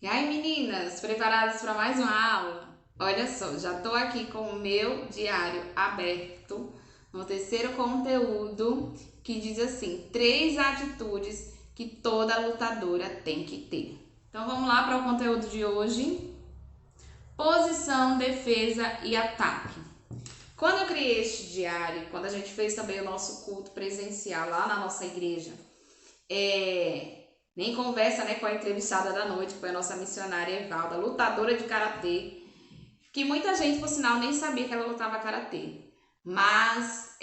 E aí, meninas, preparadas para mais uma aula? Olha só, já estou aqui com o meu diário aberto no terceiro conteúdo que diz assim: 3 atitudes que toda lutadora tem que ter. Então vamos lá para o conteúdo de hoje: posição, defesa e ataque. Quando eu criei este diário, quando a gente fez também o nosso culto presencial lá na nossa igreja, nem conversa, né, com a entrevistada da noite, que foi a nossa missionária Evalda, lutadora de karatê, que muita gente, por sinal, nem sabia que ela lutava karatê. Mas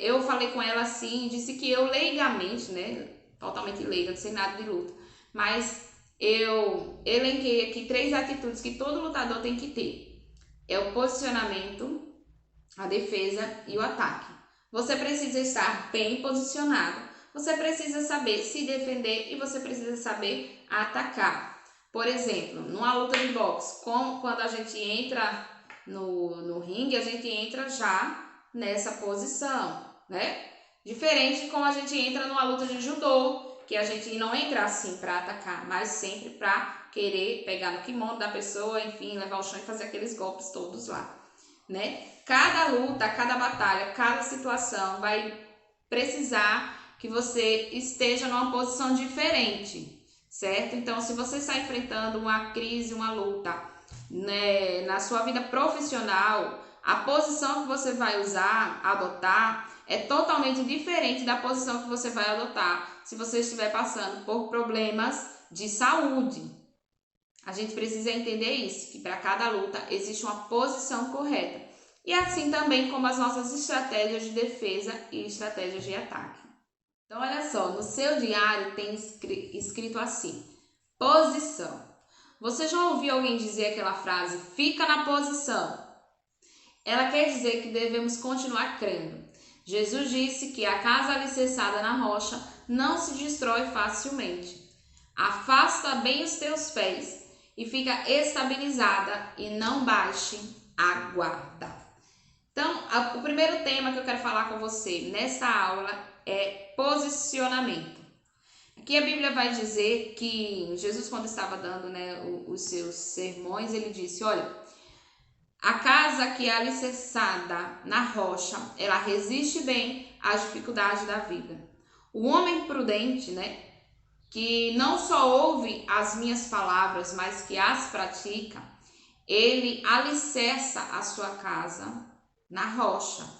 eu falei com ela assim, disse que eu leigamente, né, totalmente leiga, não sei nada de luta, mas eu elenquei aqui 3 atitudes que todo lutador tem que ter. É o posicionamento, a defesa e o ataque. Você precisa estar bem posicionado, você precisa saber se defender e você precisa saber atacar. Por exemplo, numa luta de boxe, quando a gente entra no ringue, a gente entra já nessa posição, né? Diferente de como a gente entra numa luta de judô, que a gente não entra assim para atacar, mas sempre para querer pegar no kimono da pessoa, enfim, levar ao chão e fazer aqueles golpes todos lá, né? Cada luta, cada batalha, cada situação vai precisar que você esteja numa posição diferente, certo? Então, se você está enfrentando uma crise, uma luta, né, na sua vida profissional, a posição que você vai usar, adotar, é totalmente diferente da posição que você vai adotar se você estiver passando por problemas de saúde. A gente precisa entender isso, que para cada luta existe uma posição correta. E assim também como as nossas estratégias de defesa e estratégias de ataque. Então, olha só, no seu diário tem escrito assim: posição. Você já ouviu alguém dizer aquela frase, fica na posição? Ela quer dizer que devemos continuar crendo. Jesus disse que a casa alicerçada na rocha não se destrói facilmente. Afasta bem os teus pés e fica estabilizada e não baixe a guarda. Então, o primeiro tema que eu quero falar com você nessa aula é posicionamento. Aqui a Bíblia vai dizer que Jesus, quando estava dando, né, os seus sermões, ele disse: olha, a casa que é alicerçada na rocha, ela resiste bem às dificuldades da vida. O homem prudente, né, que não só ouve as minhas palavras, mas que as pratica, ele alicerça a sua casa na rocha.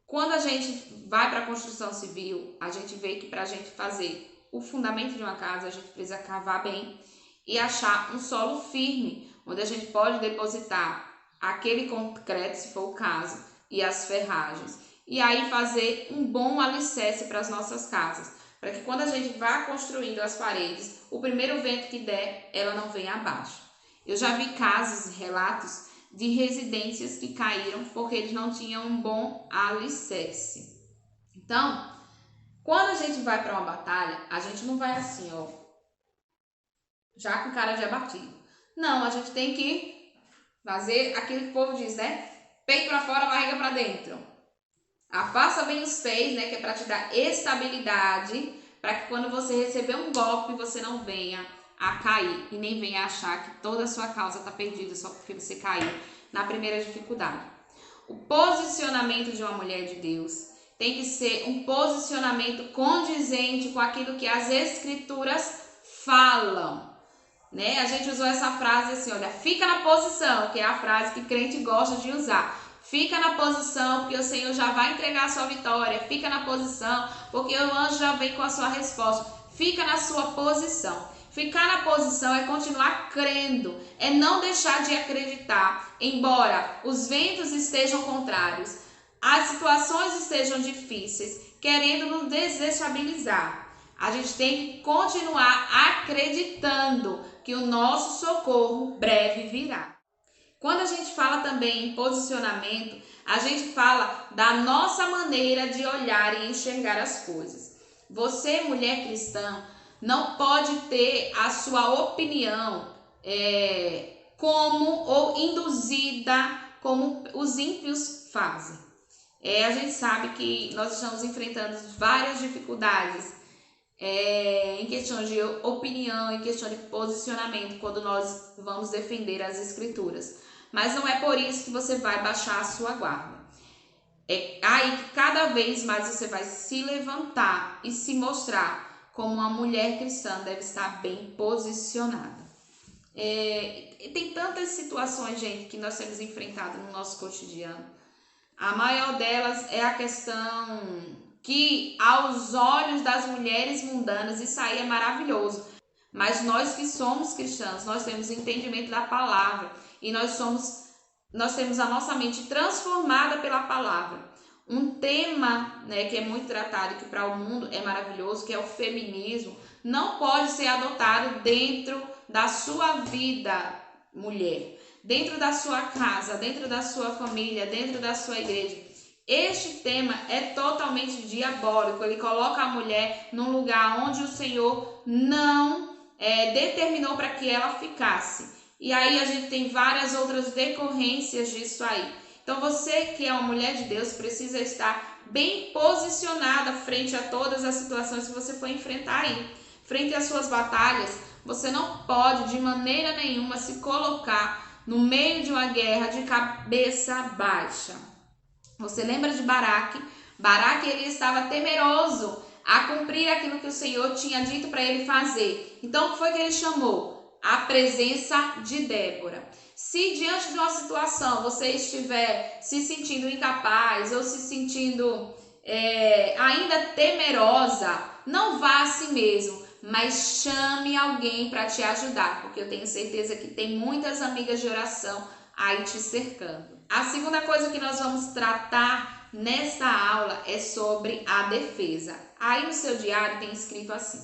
Quando a gente vai para a construção civil, a gente vê que para a gente fazer o fundamento de uma casa, a gente precisa cavar bem e achar um solo firme, onde a gente pode depositar aquele concreto, se for o caso, e as ferragens. E aí fazer um bom alicerce para as nossas casas, para que quando a gente vá construindo as paredes, o primeiro vento que der, ela não venha abaixo. Eu já vi casos, relatos de residências que caíram porque eles não tinham um bom alicerce. Então, quando a gente vai para uma batalha, a gente não vai assim, ó, já com cara de abatido. Não, a gente tem que fazer aquilo que o povo diz, né? Peito para fora, barriga para dentro. Afasta bem os pés, né? Que é para te dar estabilidade, para que quando você receber um golpe, você não venha a cair e nem venha achar que toda a sua causa está perdida só porque você caiu na primeira dificuldade. O posicionamento de uma mulher de Deus tem que ser um posicionamento condizente com aquilo que as escrituras falam, né? A gente usou essa frase assim, olha, fica na posição, que é a frase que crente gosta de usar. Fica na posição, porque o Senhor já vai entregar a sua vitória. Fica na posição, porque o anjo já vem com a sua resposta. Fica na sua posição. Ficar na posição é continuar crendo, é não deixar de acreditar, embora os ventos estejam contrários, as situações estejam difíceis, querendo nos desestabilizar. A gente tem que continuar acreditando que o nosso socorro breve virá. Quando a gente fala também em posicionamento, a gente fala da nossa maneira de olhar e enxergar as coisas. Você, mulher cristã, não pode ter a sua opinião como ou induzida como os ímpios fazem. A gente sabe que nós estamos enfrentando várias dificuldades em questão de opinião, em questão de posicionamento, quando nós vamos defender as escrituras. Mas não é por isso que você vai baixar a sua guarda. É aí que cada vez mais você vai se levantar e se mostrar como uma mulher cristã deve estar bem posicionada. Tem tantas situações, gente, que nós temos enfrentado no nosso cotidiano. A maior delas é a questão que, aos olhos das mulheres mundanas, isso aí é maravilhoso. Mas nós que somos cristãos, nós temos entendimento da palavra e nós temos a nossa mente transformada pela palavra. Um tema, né, que é muito tratado e que para o mundo é maravilhoso, que é o feminismo, não pode ser adotado dentro da sua vida, mulher, dentro da sua casa, dentro da sua família, dentro da sua igreja. Este tema é totalmente diabólico. Ele coloca a mulher num lugar onde o Senhor não determinou para que ela ficasse. E aí a gente tem várias outras decorrências disso aí. Então você que é uma mulher de Deus precisa estar bem posicionada frente a todas as situações que você for enfrentar aí. Frente às suas batalhas, você não pode de maneira nenhuma se colocar no meio de uma guerra de cabeça baixa. Você lembra de Baraque? Baraque, ele estava temeroso a cumprir aquilo que o Senhor tinha dito para ele fazer. Então, o que foi que ele chamou? A presença de Débora. Se diante de uma situação você estiver se sentindo incapaz ou se sentindo ainda temerosa, não vá a si mesmo, mas chame alguém para te ajudar, porque eu tenho certeza que tem muitas amigas de oração aí te cercando. A segunda coisa que nós vamos tratar nesta aula é sobre a defesa. Aí no seu diário tem escrito assim: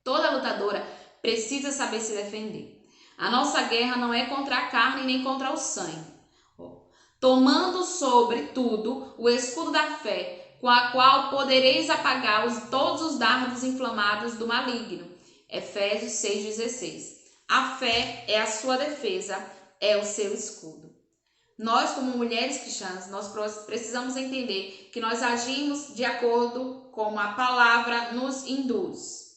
toda lutadora precisa saber se defender. A nossa guerra não é contra a carne nem contra o sangue. Tomando sobretudo o escudo da fé, com a qual podereis apagar todos os dardos inflamados do maligno. Efésios 6,16. A fé é a sua defesa, é o seu escudo. Nós, como mulheres cristãs, nós precisamos entender que nós agimos de acordo com a palavra nos induz,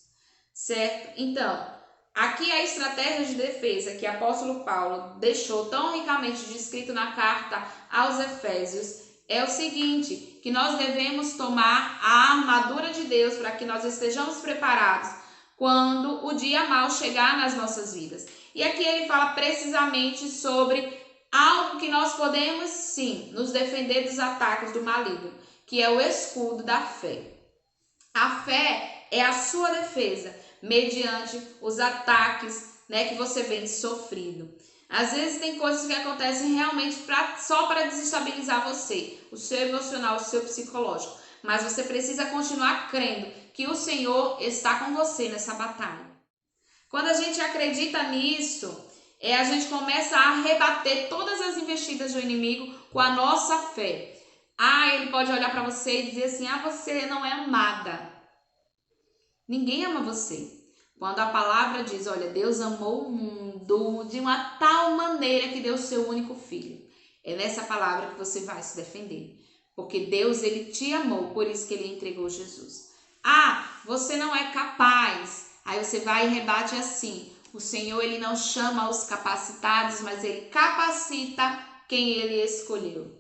certo? Então, aqui a estratégia de defesa que o apóstolo Paulo deixou tão ricamente descrito na carta aos Efésios é o seguinte, que nós devemos tomar a armadura de Deus para que nós estejamos preparados quando o dia mau chegar nas nossas vidas. E aqui ele fala precisamente sobre algo que nós podemos sim nos defender dos ataques do maligno, que é o escudo da fé. A fé é a sua defesa mediante os ataques, né, que você vem sofrendo. Às vezes tem coisas que acontecem realmente só para desestabilizar você, o seu emocional, o seu psicológico. Mas você precisa continuar crendo que o Senhor está com você nessa batalha. Quando a gente acredita nisso, a gente começa a rebater todas as investidas do inimigo com a nossa fé. Ele pode olhar para você e dizer assim: você não é amada. Ninguém ama você. Quando a palavra diz, olha, Deus amou o mundo de uma tal maneira que deu o seu único filho. É nessa palavra que você vai se defender. Porque Deus, ele te amou, por isso que ele entregou Jesus. Você não é capaz. Aí você vai e rebate assim: o Senhor, ele não chama os capacitados, mas ele capacita quem ele escolheu.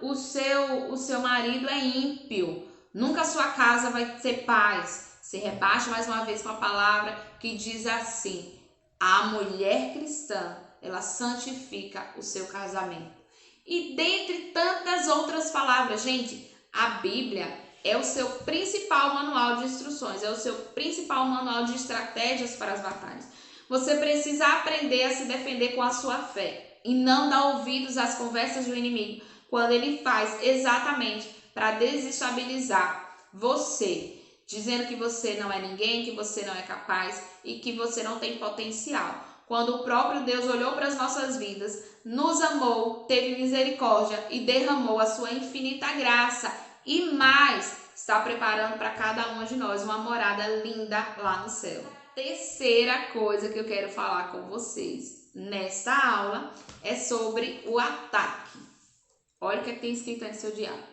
O seu marido é ímpio. Nunca a sua casa vai ter paz. Se rebaixa mais uma vez com a palavra que diz assim: a mulher cristã, ela santifica o seu casamento. E dentre tantas outras palavras, gente, a Bíblia é o seu principal manual de instruções, é o seu principal manual de estratégias para as batalhas. Você precisa aprender a se defender com a sua fé e não dar ouvidos às conversas do inimigo quando ele faz exatamente para desestabilizar você, dizendo que você não é ninguém, que você não é capaz e que você não tem potencial. Quando o próprio Deus olhou para as nossas vidas, nos amou, teve misericórdia e derramou a sua infinita graça e mais, está preparando para cada uma de nós uma morada linda lá no céu. Terceira coisa que eu quero falar com vocês nesta aula é sobre o ataque. Olha o que tem escrito aí no seu diário.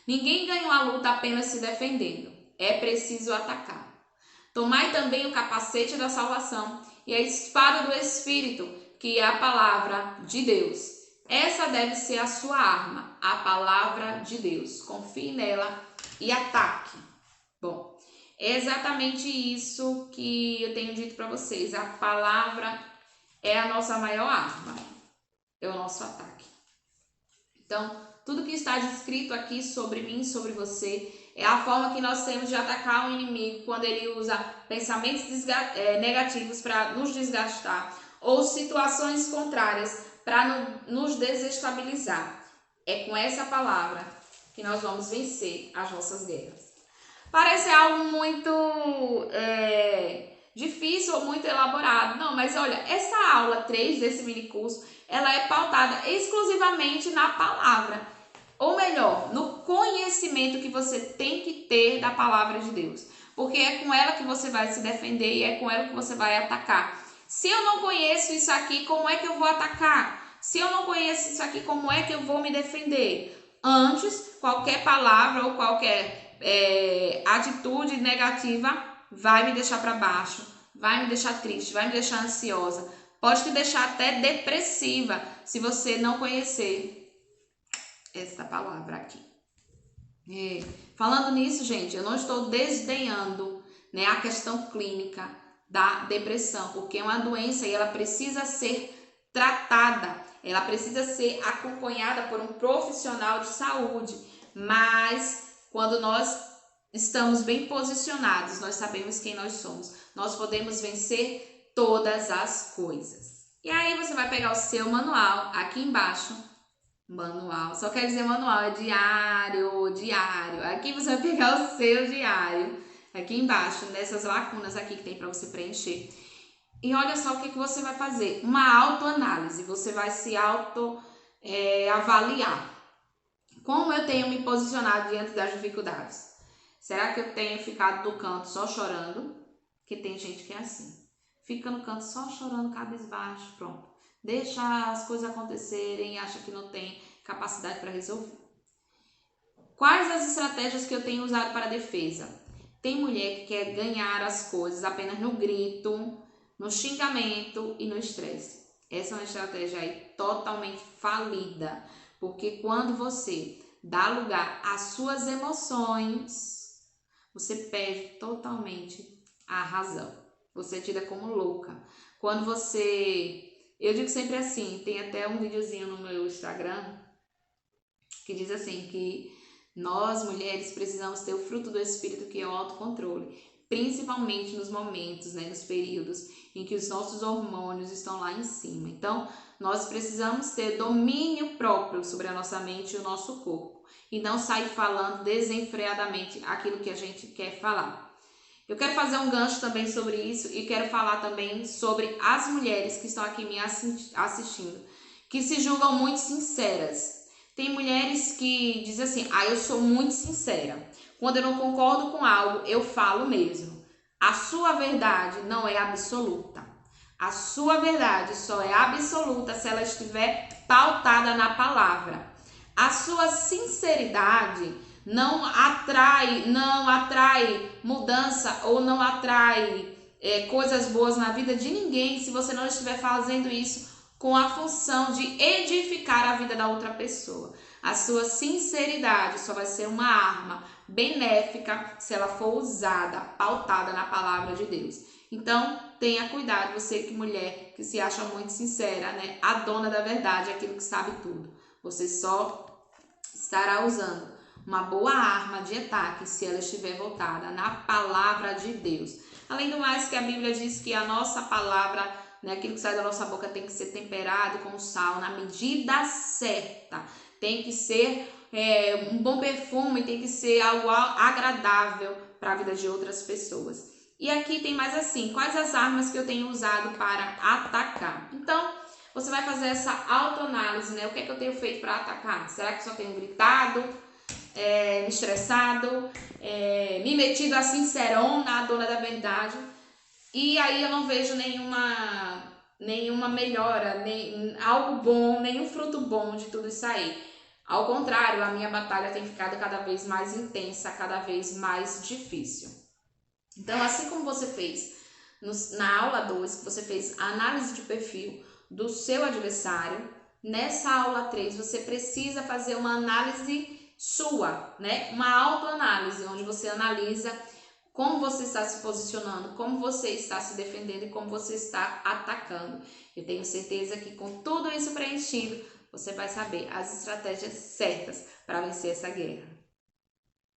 Ninguém ganhou a luta apenas se defendendo. é preciso atacar. Tomai também o capacete da salvação e a espada do Espírito, que é a palavra de Deus. Essa deve ser a sua arma, a palavra de Deus. Confie nela e ataque. Bom, é exatamente isso que eu tenho dito para vocês. A palavra é a nossa maior arma, é o nosso ataque. Então, tudo que está descrito aqui sobre mim, sobre você, é a forma que nós temos de atacar o inimigo quando ele usa pensamentos negativos para nos desgastar ou situações contrárias para nos desestabilizar. É com essa palavra que nós vamos vencer as nossas guerras. Parece algo muito difícil ou muito elaborado. Não, mas olha, essa aula 3 desse mini curso, ela é pautada exclusivamente na palavra. Ou melhor, no conhecimento que você tem que ter da palavra de Deus. Porque é com ela que você vai se defender e é com ela que você vai atacar. Se eu não conheço isso aqui, como é que eu vou atacar? Se eu não conheço isso aqui, como é que eu vou me defender? Antes, qualquer palavra ou qualquer atitude negativa vai me deixar para baixo, vai me deixar triste, vai me deixar ansiosa, pode te deixar até depressiva se você não conhecer essa palavra aqui. Falando nisso, gente, eu não estou desdenhando, né, a questão clínica da depressão, porque é uma doença e ela precisa ser tratada, ela precisa ser acompanhada por um profissional de saúde, mas quando nós estamos bem posicionados, nós sabemos quem nós somos, nós podemos vencer todas as coisas. E aí você vai pegar o seu manual aqui embaixo, manual, só quer dizer manual, é diário, aqui você vai pegar o seu diário, aqui embaixo, nessas lacunas aqui que tem para você preencher. E olha só o que você vai fazer, uma autoanálise, você vai se avaliar. Como eu tenho me posicionado diante das dificuldades? Será que eu tenho ficado no canto só chorando? Porque tem gente que é assim, fica no canto só chorando, cabisbaixo, pronto. Deixa as coisas acontecerem e acha que não tem capacidade para resolver. Quais as estratégias que eu tenho usado para a defesa? Tem mulher que quer ganhar as coisas apenas no grito, no xingamento e no estresse. Essa é uma estratégia aí totalmente falida, porque quando você dá lugar às suas emoções, você perde totalmente a razão. Você é tida como louca. Quando você... Eu digo sempre assim, tem até um videozinho no meu Instagram que diz assim, que nós mulheres precisamos ter o fruto do Espírito, que é o autocontrole, principalmente nos momentos, né, nos períodos em que os nossos hormônios estão lá em cima. Então, nós precisamos ter domínio próprio sobre a nossa mente e o nosso corpo e não sair falando desenfreadamente aquilo que a gente quer falar. Eu quero fazer um gancho também sobre isso e quero falar também sobre as mulheres que estão aqui me assistindo, que se julgam muito sinceras. Tem mulheres que dizem assim, eu sou muito sincera. Quando eu não concordo com algo, eu falo mesmo. A sua verdade não é absoluta. A sua verdade só é absoluta se ela estiver pautada na palavra. A sua sinceridade não atrai mudança ou não atrai coisas boas na vida de ninguém se você não estiver fazendo isso com a função de edificar a vida da outra pessoa. A sua sinceridade só vai ser uma arma benéfica se ela for usada, pautada na palavra de Deus. Então, tenha cuidado, você que mulher que se acha muito sincera, né? A dona da verdade, aquilo que sabe tudo. Você só estará usando uma boa arma de ataque se ela estiver voltada na palavra de Deus. Além do mais, que a Bíblia diz que a nossa palavra, né, aquilo que sai da nossa boca tem que ser temperado com sal na medida certa. Tem que ser um bom perfume, tem que ser algo agradável para a vida de outras pessoas. E aqui tem mais assim, quais as armas que eu tenho usado para atacar? Então, você vai fazer essa autoanálise, né? O que é que eu tenho feito para atacar? Será que só tenho gritado, me estressado, me metido a sincerona, a dona da verdade? E aí eu não vejo nenhuma melhora, nem algo bom, nenhum fruto bom de tudo isso aí. Ao contrário, a minha batalha tem ficado cada vez mais intensa, cada vez mais difícil. Então, assim como você fez na aula 2, que você fez a análise de perfil do seu adversário, nessa aula 3 você precisa fazer uma análise sua, né? Uma autoanálise, onde você analisa como você está se posicionando, como você está se defendendo e como você está atacando. Eu tenho certeza que com tudo isso preenchido, você vai saber as estratégias certas para vencer essa guerra.